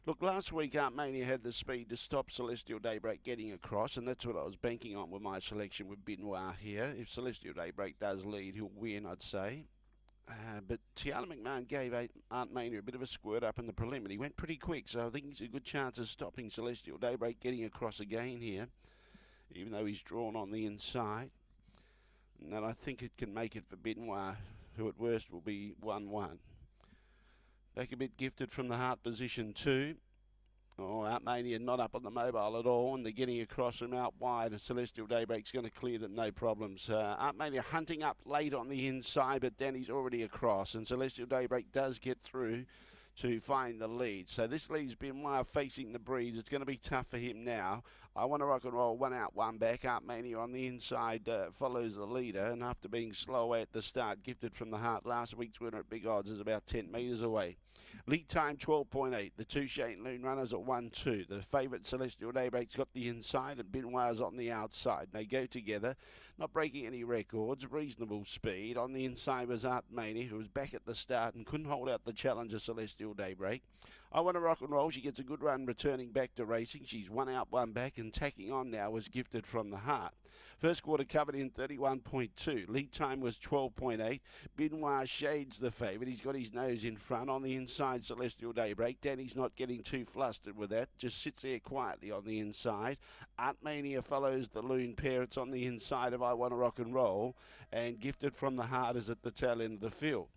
Look, last week ARTMANIA had the speed to stop Celestial Daybreak getting across, and that's what I was banking on with my selection with Benoit here. If Celestial Daybreak does lead, he'll win, I'd say. But Tiana McMahon gave ARTMANIA a bit of a squirt up in the preliminary. He went pretty quick, so I think he's a good chance of stopping Celestial Daybreak getting across again here, even though he's drawn on the inside. And then I think it can make it for Benoit, who at worst will be 1-1. Back a bit Gifted from the Heart, position 2. Oh, ARTMANIA not up on the mobile at all, and they're getting across from out wide, and Celestial Daybreak's going to clear them, no problems. ARTMANIA hunting up late on the inside, but Danny's already across, and Celestial Daybreak does get through to find the lead. So this leaves Benoit facing the breeze. It's going to be tough for him now. I Want to Rock and Roll, 1 out, 1 back. ARTMANIA on the inside follows the leader, and after being slow at the start, Gifted from the Heart, last week's winner at big odds, is about 10 metres away. Lead time 12.8. The two Shane Loone runners at 1-2. The favourite Celestial Daybreak's got the inside and Benoit's on the outside. They go together, not breaking any records, reasonable speed. On the inside was ARTMANIA, who was back at the start and couldn't hold out the challenger Celestial Daybreak. I Want to Rock and Roll, she gets a good run returning back to racing. She's 1 out, 1 back, and tacking on now was Gifted from the Heart. First quarter covered in 31.2. Lead time was 12.8. Benoit shades the favourite. He's got his nose in front. On the inside, Celestial Daybreak. Danny's not getting too flustered with that. Just sits there quietly on the inside. ARTMANIA follows the Loone pair. It's on the inside of I Want to Rock and Roll. And Gifted from the Heart is at the tail end of the field.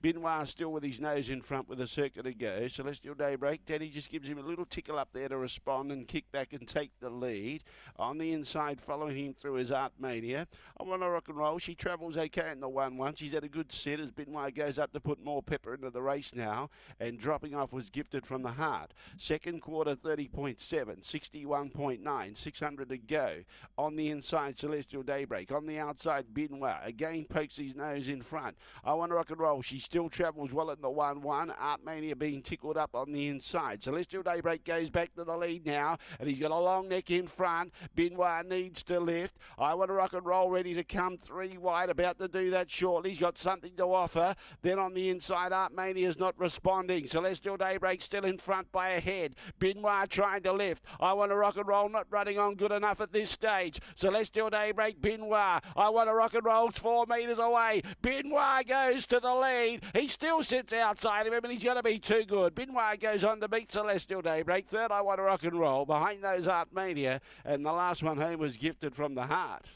Benoit still with his nose in front with a circuit to go. Celestial Daybreak, Danny just gives him a little tickle up there to respond and kick back and take the lead. On the inside, following him through is ARTMANIA. I Want to Rock and Roll, she travels okay in the 1-1. She's had a good set as Benoit goes up to put more pepper into the race now. And dropping off was Gifted from the Heart. Second quarter, 30.7, 61.9, 600 to go. On the inside, Celestial Daybreak. On the outside, Benoit. Again pokes his nose in front. I Want to Rock and Roll, she still travels well in the 1-1. ARTMANIA being tickled up on the inside. Celestial Daybreak goes back to the lead now, and he's got a long neck in front. Benoit needs to lift. I Want to Rock and Roll ready to come 3 wide, about to do that shortly. He's got something to offer. Then on the inside, ARTMANIA's not responding. Celestial Daybreak still in front by a head. Benoit trying to lift. I Want to Rock and Roll not running on good enough at this stage. Celestial Daybreak, Benoit. I Want to Rock and Roll's 4 metres away. Benoit goes to the lead. He still sits outside of him, and he's going to be too good. Benoit goes on to beat Celestial Daybreak. Third, I Want to Rock and Roll. Behind those, ARTMANIA. And the last one home was Gifted from the Heart.